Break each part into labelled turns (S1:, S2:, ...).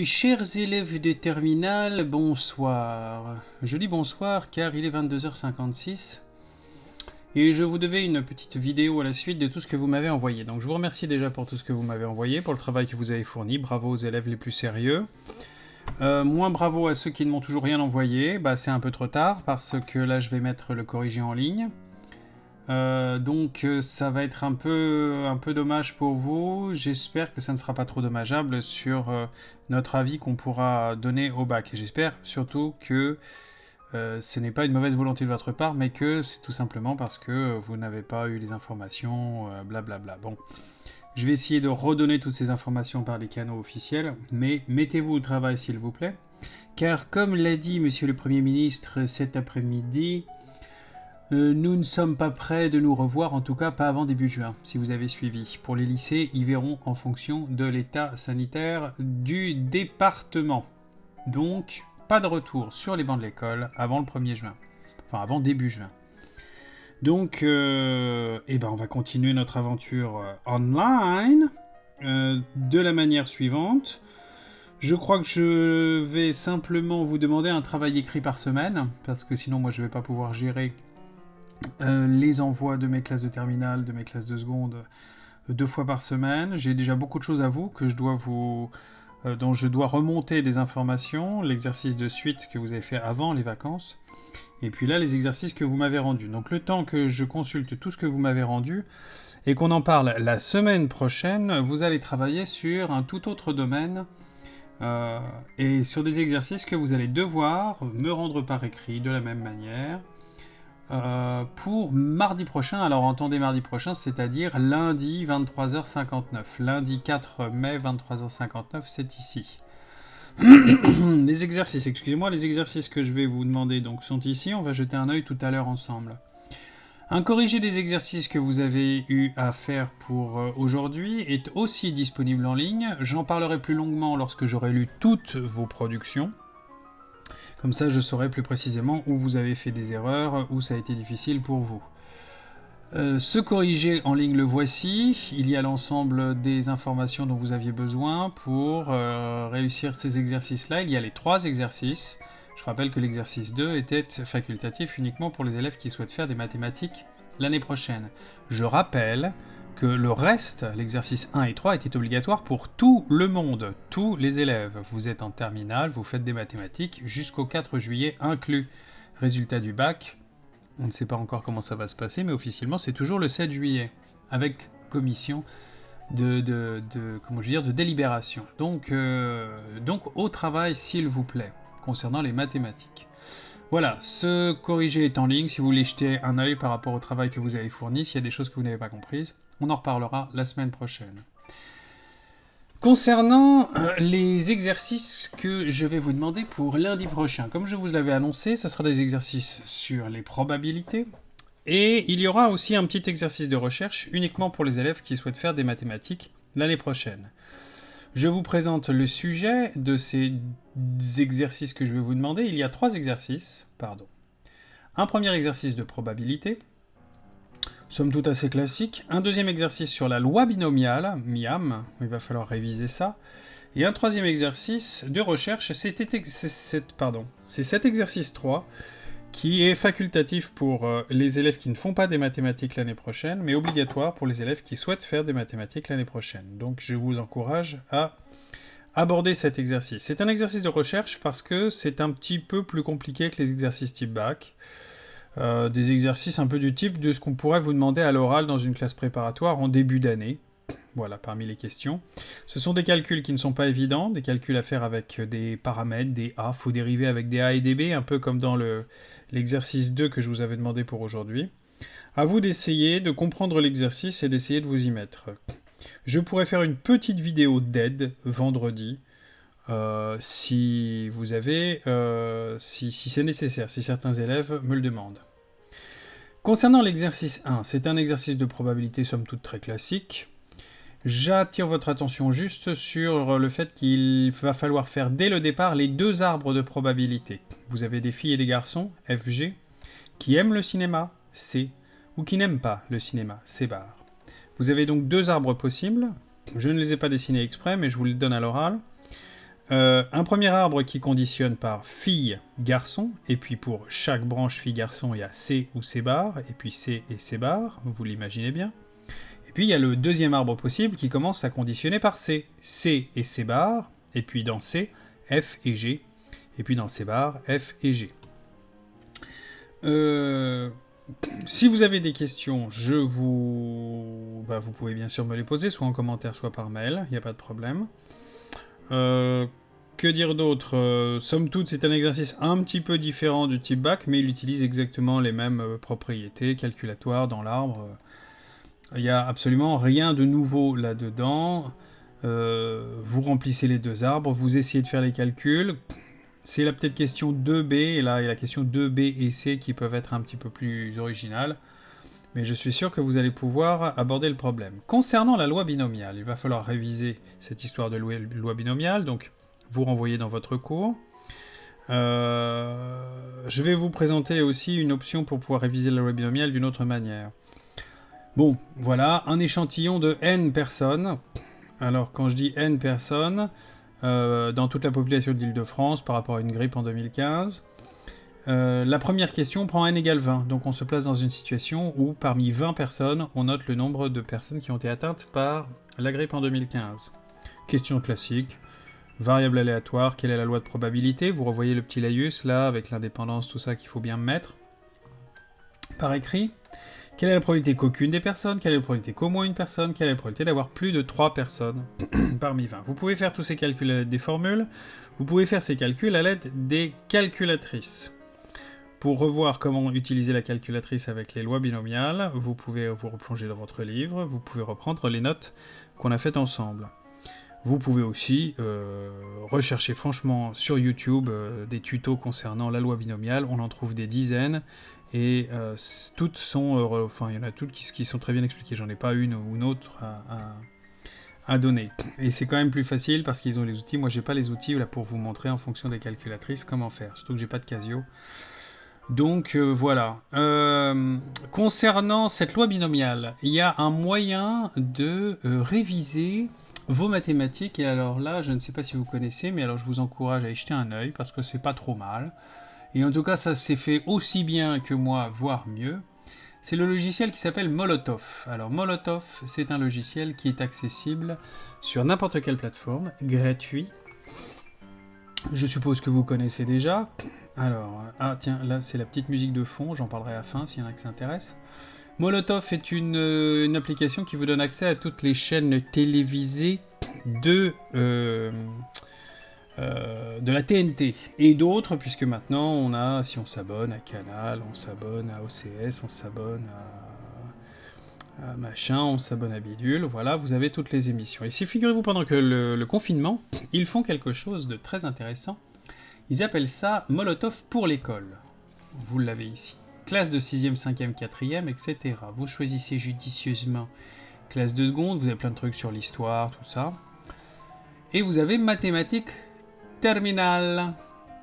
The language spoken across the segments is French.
S1: Chers élèves de terminale, bonsoir. Je dis bonsoir car il est 22h56 et je vous devais une petite vidéo à la suite de tout ce que vous m'avez envoyé. Donc je vous remercie déjà pour tout ce que vous m'avez envoyé, pour le travail que vous avez fourni. Bravo aux élèves les plus sérieux. Moins bravo à ceux qui ne m'ont toujours rien envoyé. C'est un peu trop tard parce que là je vais mettre le corrigé en ligne. Donc ça va être un peu dommage pour vous. J'espère que ça ne sera pas trop dommageable sur notre avis qu'on pourra donner au bac. Et j'espère surtout que ce n'est pas une mauvaise volonté de votre part, mais que c'est tout simplement parce que vous n'avez pas eu les informations, blablabla. Bon, je vais essayer de redonner toutes ces informations par les canaux officiels, mais mettez-vous au travail s'il vous plaît. Car comme l'a dit Monsieur le Premier ministre cet après-midi, nous ne sommes pas prêts de nous revoir, en tout cas pas avant début juin, si vous avez suivi. Pour les lycées, ils verront en fonction de l'état sanitaire du département. Donc, pas de retour sur les bancs de l'école avant le 1er juin. Enfin, avant début juin. Donc, on va continuer notre aventure online de la manière suivante. Je crois que je vais simplement vous demander un travail écrit par semaine, parce que sinon, moi, je ne vais pas pouvoir gérer les envois de mes classes de terminale, de mes classes de seconde 2 fois par semaine. J'ai déjà beaucoup de choses à vous que je dois dont je dois remonter des informations, l'exercice de suite que vous avez fait avant les vacances, et puis là les exercices que vous m'avez rendus. Donc le temps que je consulte tout ce que vous m'avez rendu et qu'on en parle la semaine prochaine, vous allez travailler sur un tout autre domaine et sur des exercices que vous allez devoir me rendre par écrit de la même manière. Pour mardi prochain, alors entendez mardi prochain, c'est-à-dire lundi 23h59. Lundi 4 mai 23h59, c'est ici. Les exercices, excusez-moi, les exercices que je vais vous demander donc sont ici. On va jeter un œil tout à l'heure ensemble. Un corrigé des exercices que vous avez eu à faire pour aujourd'hui est aussi disponible en ligne. J'en parlerai plus longuement lorsque j'aurai lu toutes vos productions. Comme ça, je saurai plus précisément où vous avez fait des erreurs, où ça a été difficile pour vous. Ce corrigé en ligne, le voici. Il y a l'ensemble des informations dont vous aviez besoin pour réussir ces exercices-là. Il y a les 3 exercices. Je rappelle que l'exercice 2 était facultatif uniquement pour les élèves qui souhaitent faire des mathématiques l'année prochaine. Je rappelle que le reste, l'exercice 1 et 3, était obligatoire pour tout le monde, tous les élèves. Vous êtes en terminale, vous faites des mathématiques jusqu'au 4 juillet inclus. Résultat du bac, on ne sait pas encore comment ça va se passer, mais officiellement c'est toujours le 7 juillet, avec commission de délibération. Donc au travail s'il vous plaît, concernant les mathématiques. Voilà, ce corrigé est en ligne, si vous voulez jeter un œil par rapport au travail que vous avez fourni, s'il y a des choses que vous n'avez pas comprises, on en reparlera la semaine prochaine. Concernant les exercices que je vais vous demander pour lundi prochain, comme je vous l'avais annoncé, ce sera des exercices sur les probabilités, et il y aura aussi un petit exercice de recherche uniquement pour les élèves qui souhaitent faire des mathématiques l'année prochaine. Je vous présente le sujet de ces exercices que je vais vous demander. Il y a 3 exercices, Un premier exercice de probabilité, somme toute assez classique. Un deuxième exercice sur la loi binomiale, MIAM, il va falloir réviser ça. Et un troisième exercice de recherche, c'est cet exercice 3, qui est facultatif pour les élèves qui ne font pas des mathématiques l'année prochaine, mais obligatoire pour les élèves qui souhaitent faire des mathématiques l'année prochaine. Donc je vous encourage à aborder cet exercice. C'est un exercice de recherche parce que c'est un petit peu plus compliqué que les exercices type bac. Des exercices un peu du type de ce qu'on pourrait vous demander à l'oral dans une classe préparatoire en début d'année. Voilà, parmi les questions. Ce sont des calculs qui ne sont pas évidents, des calculs à faire avec des paramètres, des A, faut dériver avec des A et des B, un peu comme dans l'exercice 2 que je vous avais demandé pour aujourd'hui. À vous d'essayer de comprendre l'exercice et d'essayer de vous y mettre. Je pourrais faire une petite vidéo d'aide vendredi, si vous avez, si c'est nécessaire, si certains élèves me le demandent. Concernant l'exercice 1, c'est un exercice de probabilité somme toute très classique. J'attire votre attention juste sur le fait qu'il va falloir faire dès le départ les 2 arbres de probabilité. Vous avez des filles et des garçons, FG, qui aiment le cinéma, C, ou qui n'aiment pas le cinéma, C bar. Vous avez donc 2 arbres possibles. Je ne les ai pas dessinés exprès, mais je vous les donne à l'oral. Un premier arbre qui conditionne par fille, garçon, et puis pour chaque branche fille-garçon, il y a C ou C bar, et puis C et C bar, vous l'imaginez bien. Et puis il y a le deuxième arbre possible qui commence à conditionner par C, C et C bar, et puis dans C, F et G, et puis dans C bar, F et G. Si vous avez des questions, vous pouvez bien sûr me les poser, soit en commentaire, soit par mail, il n'y a pas de problème. Que dire d'autre? Somme toute, c'est un exercice un petit peu différent du type bac, mais il utilise exactement les mêmes propriétés calculatoires dans l'arbre. Il n'y a absolument rien de nouveau là-dedans. Vous remplissez les deux arbres, vous essayez de faire les calculs. C'est la petite question 2B, et là il y a la question 2B et C qui peuvent être un petit peu plus originales. Mais je suis sûr que vous allez pouvoir aborder le problème. Concernant la loi binomiale, il va falloir réviser cette histoire de loi binomiale, donc vous renvoyez dans votre cours. Je vais vous présenter aussi une option pour pouvoir réviser la loi binomiale d'une autre manière. Bon, voilà, un échantillon de N personnes. Alors, quand je dis N personnes, dans toute la population de l'Île-de-France par rapport à une grippe en 2015, la première question prend n égale 20. Donc, on se place dans une situation où, parmi 20 personnes, on note le nombre de personnes qui ont été atteintes par la grippe en 2015. Question classique. Variable aléatoire, quelle est la loi de probabilité? Vous revoyez le petit laïus, là, avec l'indépendance, tout ça qu'il faut bien mettre. Par écrit. Quelle est la probabilité qu'aucune des personnes? Quelle est la probabilité qu'au moins une personne? Quelle est la probabilité d'avoir plus de 3 personnes parmi 20? Vous pouvez faire tous ces calculs à l'aide des formules. Vous pouvez faire ces calculs à l'aide des calculatrices. Pour revoir comment utiliser la calculatrice avec les lois binomiales, vous pouvez vous replonger dans votre livre. Vous pouvez reprendre les notes qu'on a faites ensemble. Vous pouvez aussi rechercher franchement sur YouTube des tutos concernant la loi binomiale. On en trouve des dizaines. Et toutes sont, il y en a toutes qui sont très bien expliquées. J'en ai pas une ou une autre à donner. Et c'est quand même plus facile parce qu'ils ont les outils. Moi, j'ai pas les outils là pour vous montrer en fonction des calculatrices comment faire. Surtout que j'ai pas de Casio. Donc voilà. Concernant cette loi binomiale, il y a un moyen de réviser vos mathématiques. Et alors là, je ne sais pas si vous connaissez, mais alors je vous encourage à y jeter un œil parce que c'est pas trop mal. Et en tout cas, ça s'est fait aussi bien que moi, voire mieux. C'est le logiciel qui s'appelle Molotov. Alors Molotov, c'est un logiciel qui est accessible sur n'importe quelle plateforme, gratuit. Je suppose que vous connaissez déjà. Alors, ah tiens, là c'est la petite musique de fond, j'en parlerai à la fin s'il y en a qui s'intéressent. Molotov est une application qui vous donne accès à toutes les chaînes télévisées de la TNT et d'autres, puisque maintenant on a, si on s'abonne à Canal, on s'abonne à OCS, on s'abonne à machin, on s'abonne à Bidule, voilà, vous avez toutes les émissions. Et si figurez-vous, pendant que le confinement, ils font quelque chose de très intéressant. Ils appellent ça Molotov pour l'école. Vous l'avez ici. Classe de 6e, 5e, 4e, etc. Vous choisissez judicieusement classe de seconde, vous avez plein de trucs sur l'histoire, tout ça. Et vous avez mathématiques terminale.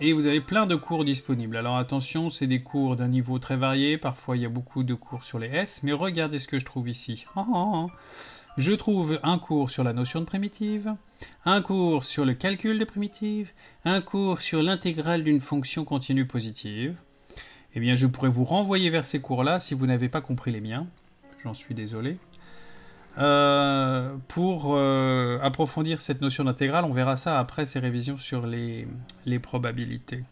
S1: Et vous avez plein de cours disponibles. Alors attention, c'est des cours d'un niveau très varié. Parfois, il y a beaucoup de cours sur les S. Mais regardez ce que je trouve ici. Je trouve un cours sur la notion de primitive, un cours sur le calcul de primitive, un cours sur l'intégrale d'une fonction continue positive. Eh bien, je pourrais vous renvoyer vers ces cours-là si vous n'avez pas compris les miens. J'en suis désolé. Pour approfondir cette notion d'intégrale, on verra ça après ces révisions sur les probabilités.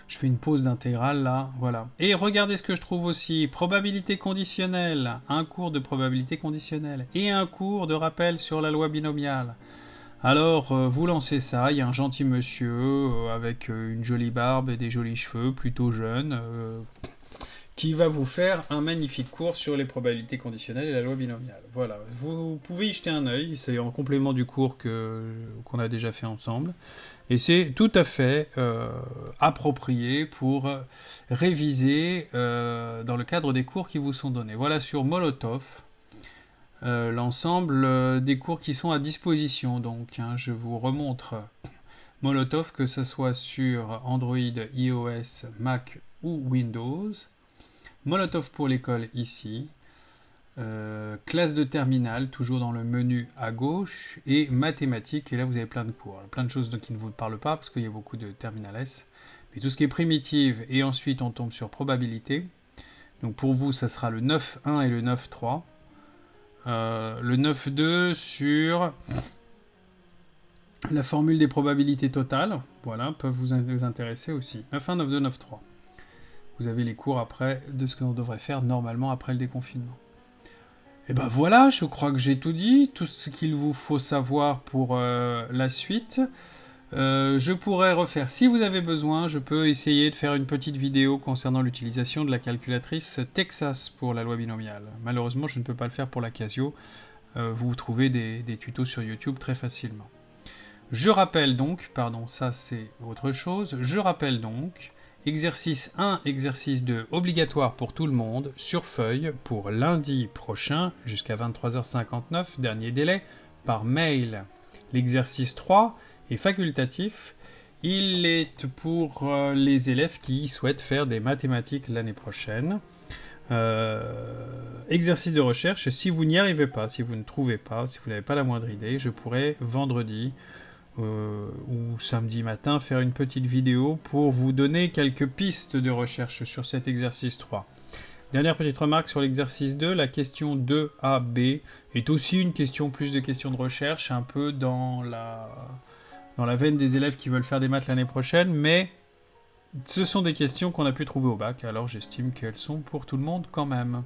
S1: Je fais une pause d'intégrale là, voilà. Et regardez ce que je trouve aussi, probabilité conditionnelle, un cours de probabilité conditionnelle et un cours de rappel sur la loi binomiale. Alors, vous lancez ça, il y a un gentil monsieur avec une jolie barbe et des jolis cheveux, plutôt jeune, qui va vous faire un magnifique cours sur les probabilités conditionnelles et la loi binomiale. Voilà, vous pouvez y jeter un œil, c'est en complément du cours qu'on a déjà fait ensemble. Et c'est tout à fait approprié pour réviser dans le cadre des cours qui vous sont donnés. Voilà sur Molotov, l'ensemble des cours qui sont à disposition. Donc, je vous remontre Molotov, que ce soit sur Android, iOS, Mac ou Windows. Molotov pour l'école ici. classe de terminale, toujours dans le menu à gauche, et mathématiques, et là vous avez plein de cours, plein de choses qui ne vous parlent pas, parce qu'il y a beaucoup de terminal S, mais tout ce qui est primitive, et ensuite on tombe sur probabilité. Donc pour vous, ça sera le 9.1 et le 9.3. Le 9.2 sur la formule des probabilités totales, voilà, peuvent vous intéresser aussi. 9.1, 9.2, 9.3. Vous avez les cours après de ce que l'on devrait faire normalement après le déconfinement. Et ben voilà, je crois que j'ai tout dit, tout ce qu'il vous faut savoir pour la suite. Je pourrais refaire, si vous avez besoin, je peux essayer de faire une petite vidéo concernant l'utilisation de la calculatrice Texas pour la loi binomiale. Malheureusement, je ne peux pas le faire pour la Casio. Vous trouvez des tutos sur YouTube très facilement. Je rappelle donc, pardon, ça c'est autre chose, je rappelle donc, exercice 1, exercice 2, obligatoire pour tout le monde, sur feuille, pour lundi prochain, jusqu'à 23h59, dernier délai, par mail. L'exercice 3 est facultatif, il est pour les élèves qui souhaitent faire des mathématiques l'année prochaine. Exercice de recherche, si vous n'y arrivez pas, si vous ne trouvez pas, si vous n'avez pas la moindre idée, je pourrais vendredi ou samedi matin faire une petite vidéo pour vous donner quelques pistes de recherche sur cet exercice 3. Dernière petite remarque sur l'exercice 2, la question 2AB est aussi une question, plus de questions de recherche, un peu dans la veine des élèves qui veulent faire des maths l'année prochaine, mais ce sont des questions qu'on a pu trouver au bac, alors j'estime qu'elles sont pour tout le monde quand même.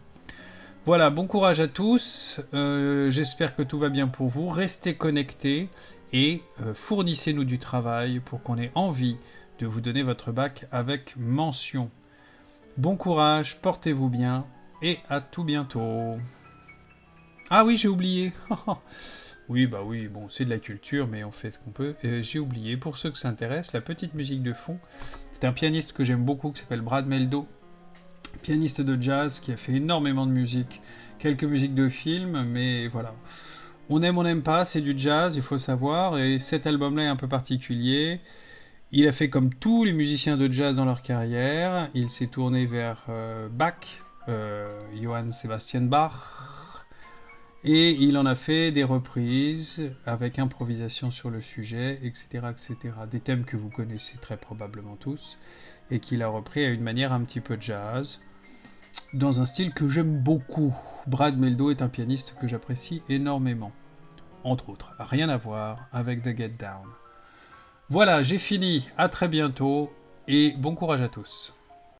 S1: Voilà, bon courage à tous, j'espère que tout va bien pour vous, restez connectés et fournissez-nous du travail pour qu'on ait envie de vous donner votre bac avec mention. Bon courage, portez-vous bien et à tout bientôt. Ah oui, j'ai oublié. Oui, bah oui, bon, c'est de la culture, mais on fait ce qu'on peut. J'ai oublié, pour ceux que ça intéresse, la petite musique de fond. C'est un pianiste que j'aime beaucoup qui s'appelle Brad Mehldau, pianiste de jazz qui a fait énormément de musique, quelques musiques de films, mais voilà. On aime, on n'aime pas, c'est du jazz, il faut savoir, et cet album-là est un peu particulier. Il a fait comme tous les musiciens de jazz dans leur carrière, il s'est tourné vers Bach, Johann Sebastian Bach, et il en a fait des reprises avec improvisation sur le sujet, etc., etc. Des thèmes que vous connaissez très probablement tous, et qu'il a repris à une manière un petit peu jazz, dans un style que j'aime beaucoup. Brad Mehldau est un pianiste que j'apprécie énormément. Entre autres, rien à voir avec The Get Down. Voilà, j'ai fini, à très bientôt, et bon courage à tous.